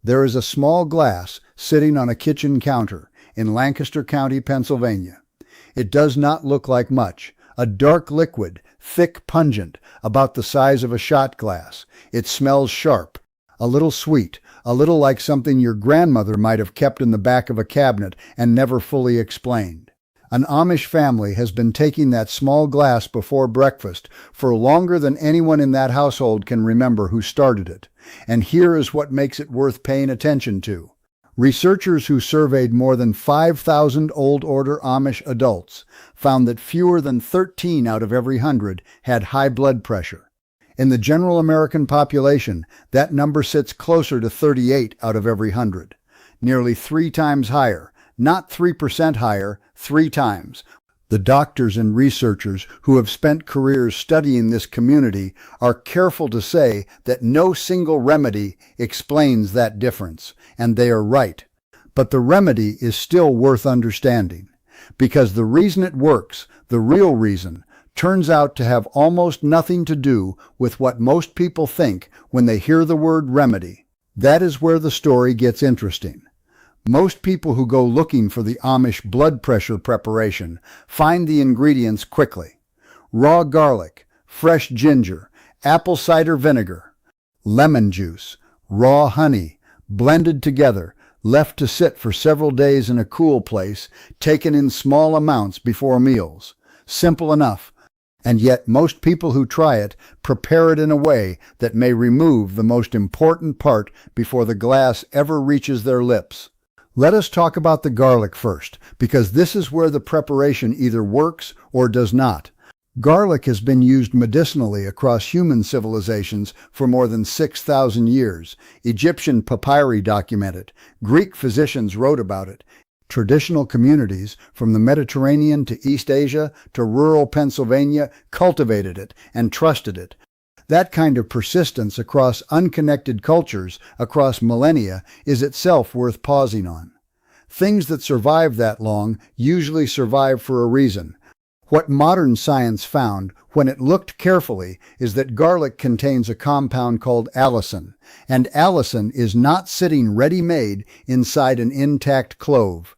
There is a small glass sitting on a kitchen counter in Lancaster County, Pennsylvania. It does not look like much. A dark liquid, thick, pungent, about the size of a shot glass. It smells sharp, a little sweet, a little like something your grandmother might have kept in the back of a cabinet and never fully explained. An Amish family has been taking that small glass before breakfast for longer than anyone in that household can remember who started it. And here is what makes it worth paying attention to. Researchers who surveyed more than 5,000 Old Order Amish adults found that fewer than 13 out of every 100 had high blood pressure. In the general American population, that number sits closer to 38 out of every 100, nearly 3 times higher. Not 3% higher, 3 times. The doctors and researchers who have spent careers studying this community are careful to say that no single remedy explains that difference, and they are right. But the remedy is still worth understanding, because the reason it works, the real reason, turns out to have almost nothing to do with what most people think when they hear the word remedy. That is where the story gets interesting. Most people who go looking for the Amish blood pressure preparation find the ingredients quickly. Raw garlic, fresh ginger, apple cider vinegar, lemon juice, raw honey, blended together, left to sit for several days in a cool place, taken in small amounts before meals. Simple enough. And yet most people who try it prepare it in a way that may remove the most important part before the glass ever reaches their lips. Let us talk about the garlic first, because this is where the preparation either works or does not. Garlic has been used medicinally across human civilizations for more than 6,000 years. Egyptian papyri document it. Greek physicians wrote about it. Traditional communities from the Mediterranean to East Asia to rural Pennsylvania cultivated it and trusted it. That kind of persistence across unconnected cultures, across millennia, is itself worth pausing on. Things that survive that long usually survive for a reason. What modern science found, when it looked carefully, is that garlic contains a compound called allicin, and allicin is not sitting ready-made inside an intact clove.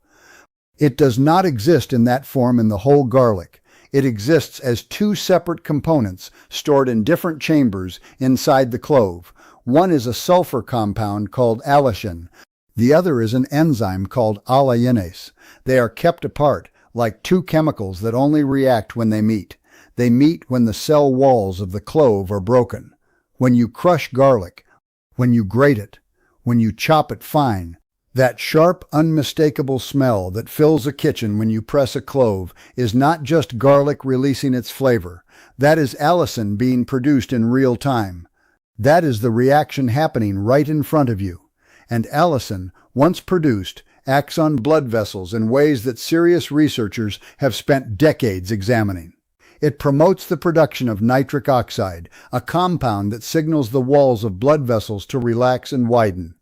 It does not exist in that form in the whole garlic. It exists as 2 separate components stored in different chambers inside the clove. One is a sulfur compound called allicin. The other is an enzyme called alliinase. They are kept apart, like 2 chemicals that only react when they meet. They meet when the cell walls of the clove are broken. When you crush garlic, when you grate it, when you chop it fine, that sharp, unmistakable smell that fills a kitchen when you press a clove is not just garlic releasing its flavor. That is allicin being produced in real time. That is the reaction happening right in front of you. And allicin, once produced, acts on blood vessels in ways that serious researchers have spent decades examining. It promotes the production of nitric oxide, a compound that signals the walls of blood vessels to relax and widen.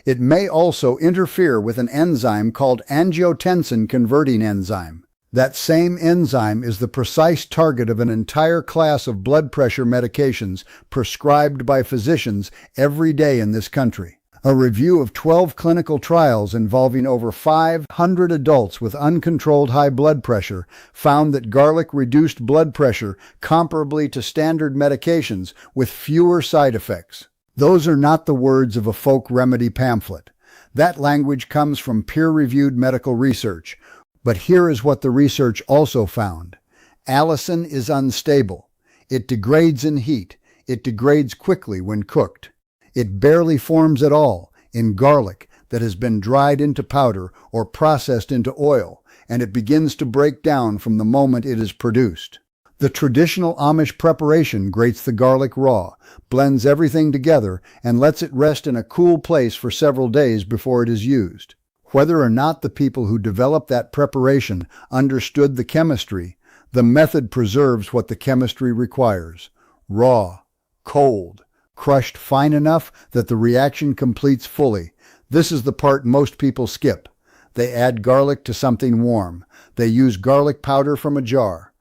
It may also interfere with an enzyme called angiotensin-converting enzyme. That same enzyme is the precise target of an entire class of blood pressure medications prescribed by physicians every day in this country. A review of 12 clinical trials involving over 500 adults with uncontrolled high blood pressure found that garlic reduced blood pressure comparably to standard medications with fewer side effects. Those are not the words of a folk remedy pamphlet. That language comes from peer-reviewed medical research. But here is what the research also found. Allicin is unstable. It degrades in heat. It degrades quickly when cooked. It barely forms at all in garlic that has been dried into powder or processed into oil, and it begins to break down from the moment it is produced. The traditional Amish preparation grates the garlic raw, blends everything together, and lets it rest in a cool place for several days before it is used. Whether or not the people who developed that preparation understood the chemistry, the method preserves what the chemistry requires. Raw, cold, crushed fine enough that the reaction completes fully. This is the part most people skip. They add garlic to something warm. They use garlic powder from a jar.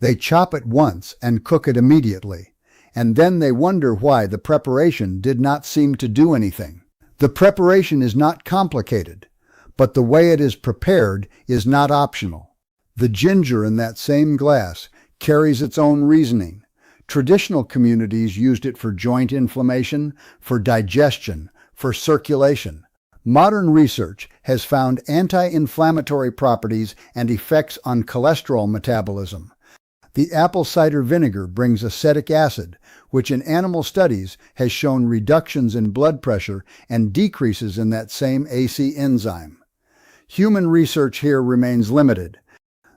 They chop it once and cook it immediately, and then they wonder why the preparation did not seem to do anything. The preparation is not complicated, but the way it is prepared is not optional. The ginger in that same glass carries its own reasoning. Traditional communities used it for joint inflammation, for digestion, for circulation. Modern research has found anti-inflammatory properties and effects on cholesterol metabolism. The apple cider vinegar brings acetic acid, which in animal studies has shown reductions in blood pressure and decreases in that same AC enzyme. Human research here remains limited.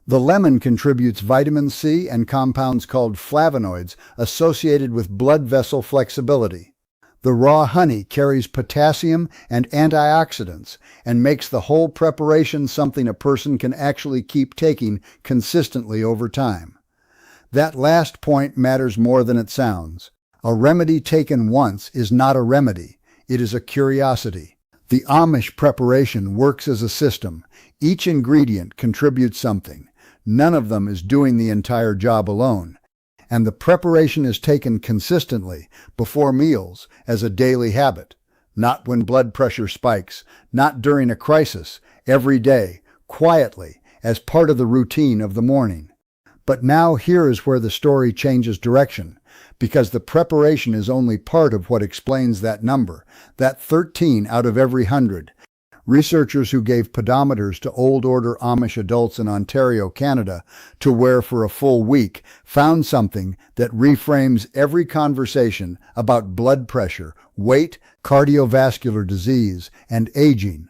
The lemon contributes vitamin C and compounds called flavonoids associated with blood vessel flexibility. The raw honey carries potassium and antioxidants and makes the whole preparation something a person can actually keep taking consistently over time. That last point matters more than it sounds. A remedy taken once is not a remedy, it is a curiosity. The Amish preparation works as a system. Each ingredient contributes something. None of them is doing the entire job alone. And the preparation is taken consistently, before meals, as a daily habit. Not when blood pressure spikes, not during a crisis, every day, quietly, as part of the routine of the morning. But now here is where the story changes direction, because the preparation is only part of what explains that number, that 13 out of every 100. Researchers who gave pedometers to Old Order Amish adults in Ontario, Canada, to wear for a full week, found something that reframes every conversation about blood pressure, weight, cardiovascular disease, and aging.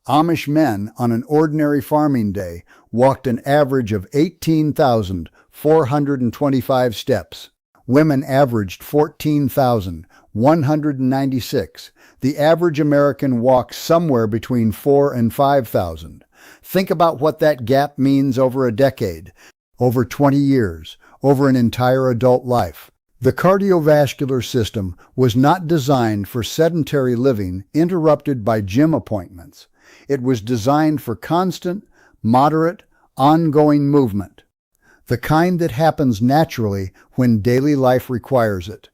Amish men on an ordinary farming day walked an average of 18,425 steps. Women averaged 14,196. The average American walks somewhere between 4,000 and 5,000. Think about what that gap means over a decade, over 20 years, over an entire adult life. The cardiovascular system was not designed for sedentary living interrupted by gym appointments. It was designed for constant, moderate, ongoing movement. The kind that happens naturally when daily life requires it.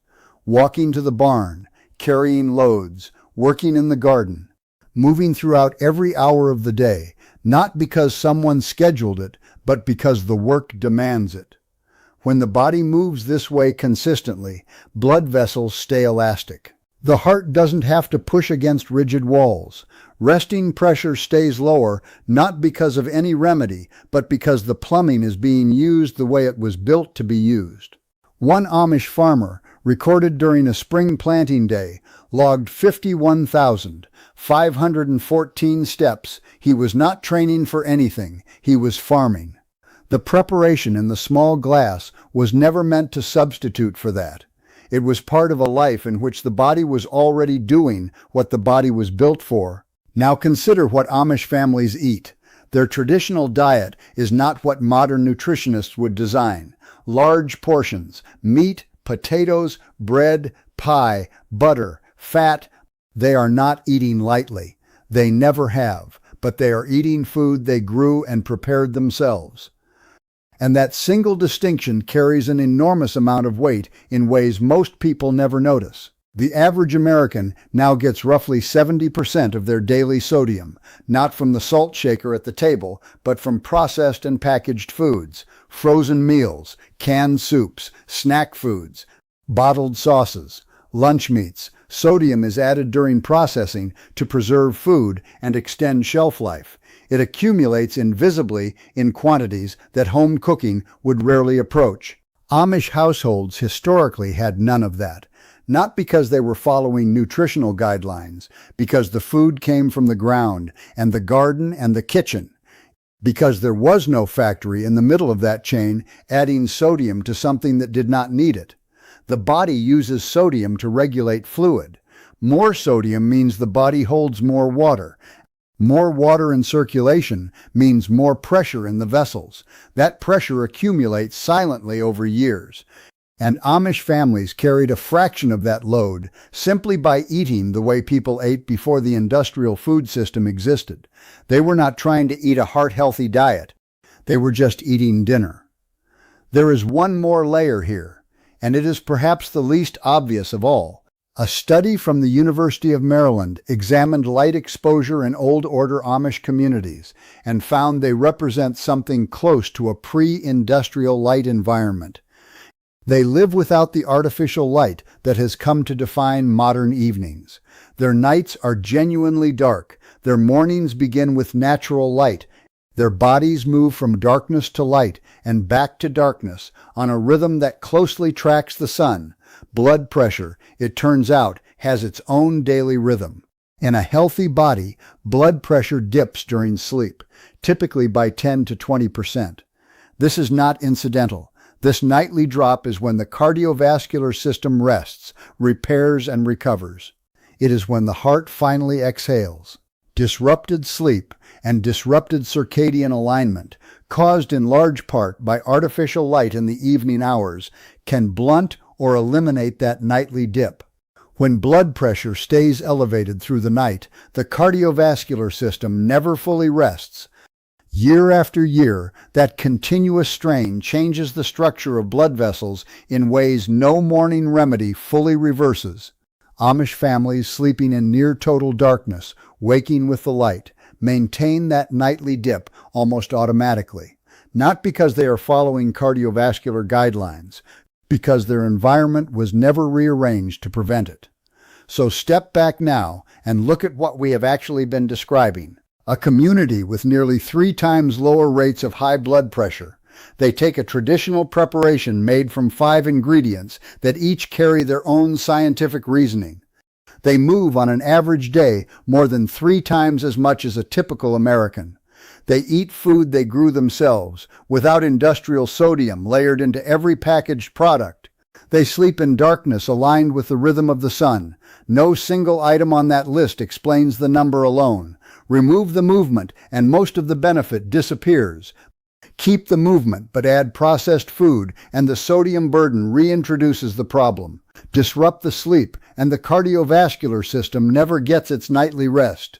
Walking to the barn, carrying loads, working in the garden, moving throughout every hour of the day, not because someone scheduled it, but because the work demands it. When the body moves this way consistently, blood vessels stay elastic. The heart doesn't have to push against rigid walls. Resting pressure stays lower, not because of any remedy, but because the plumbing is being used the way it was built to be used. One Amish farmer, recorded during a spring planting day, logged 51,514 steps. He was not training for anything, he was farming. The preparation in the small glass was never meant to substitute for that. It was part of a life in which the body was already doing what the body was built for. Now consider what Amish families eat. Their traditional diet is not what modern nutritionists would design. Large portions, meat, potatoes, bread, pie, butter, fat. They are not eating lightly. They never have, but they are eating food they grew and prepared themselves. And that single distinction carries an enormous amount of weight in ways most people never notice. The average American now gets roughly 70% of their daily sodium, not from the salt shaker at the table, but from processed and packaged foods, frozen meals, canned soups, snack foods, bottled sauces, lunch meats. Sodium is added during processing to preserve food and extend shelf life. It accumulates invisibly in quantities that home cooking would rarely approach. Amish households historically had none of that. Not because they were following nutritional guidelines, because the food came from the ground and the garden and the kitchen. Because there was no factory in the middle of that chain adding sodium to something that did not need it. The body uses sodium to regulate fluid. More sodium means the body holds more water. More water in circulation means more pressure in the vessels. That pressure accumulates silently over years. And Amish families carried a fraction of that load simply by eating the way people ate before the industrial food system existed. They were not trying to eat a heart-healthy diet. They were just eating dinner. There is one more layer here, and it is perhaps the least obvious of all. A study from the University of Maryland examined light exposure in Old Order Amish communities and found they represent something close to a pre-industrial light environment. They live without the artificial light that has come to define modern evenings. Their nights are genuinely dark. Their mornings begin with natural light. Their bodies move from darkness to light and back to darkness on a rhythm that closely tracks the sun. Blood pressure, it turns out, has its own daily rhythm. In a healthy body, blood pressure dips during sleep, typically by 10 to 20%. This is not incidental. This nightly drop is when the cardiovascular system rests, repairs, and recovers. It is when the heart finally exhales. Disrupted sleep and disrupted circadian alignment, caused in large part by artificial light in the evening hours, can blunt or eliminate that nightly dip. When blood pressure stays elevated through the night, the cardiovascular system never fully rests. Year after year, that continuous strain changes the structure of blood vessels in ways no morning remedy fully reverses. Amish families sleeping in near total darkness, waking with the light, maintain that nightly dip almost automatically, not because they are following cardiovascular guidelines, because their environment was never rearranged to prevent it. So step back now and look at what we have actually been describing. A community with nearly 3 times lower rates of high blood pressure. They take a traditional preparation made from 5 ingredients that each carry their own scientific reasoning. They move on an average day more than 3 times as much as a typical American. They eat food they grew themselves, without industrial sodium layered into every packaged product. They sleep in darkness aligned with the rhythm of the sun. No single item on that list explains the number alone. Remove the movement, and most of the benefit disappears. Keep the movement, but add processed food, and the sodium burden reintroduces the problem. Disrupt the sleep, and the cardiovascular system never gets its nightly rest.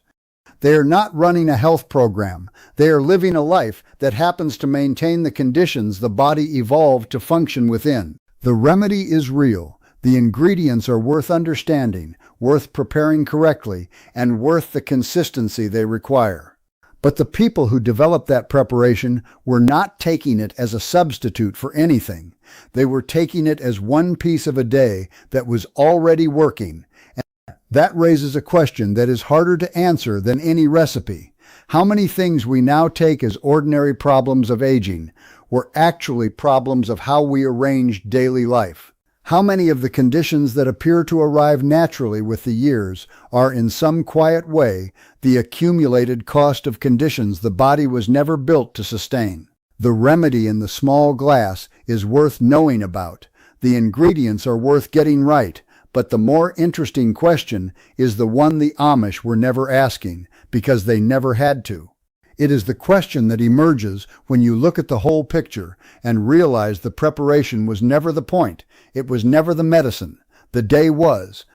They are not running a health program. They are living a life that happens to maintain the conditions the body evolved to function within. The remedy is real. The ingredients are worth understanding, worth preparing correctly, and worth the consistency they require. But the people who developed that preparation were not taking it as a substitute for anything. They were taking it as one piece of a day that was already working. And that raises a question that is harder to answer than any recipe. How many things we now take as ordinary problems of aging were actually problems of how we arranged daily life? How many of the conditions that appear to arrive naturally with the years are in some quiet way the accumulated cost of conditions the body was never built to sustain? The remedy in the small glass is worth knowing about. The ingredients are worth getting right, but the more interesting question is the one the Amish were never asking, because they never had to. It is the question that emerges when you look at the whole picture and realize the preparation was never the point. It was never the medicine. The day was.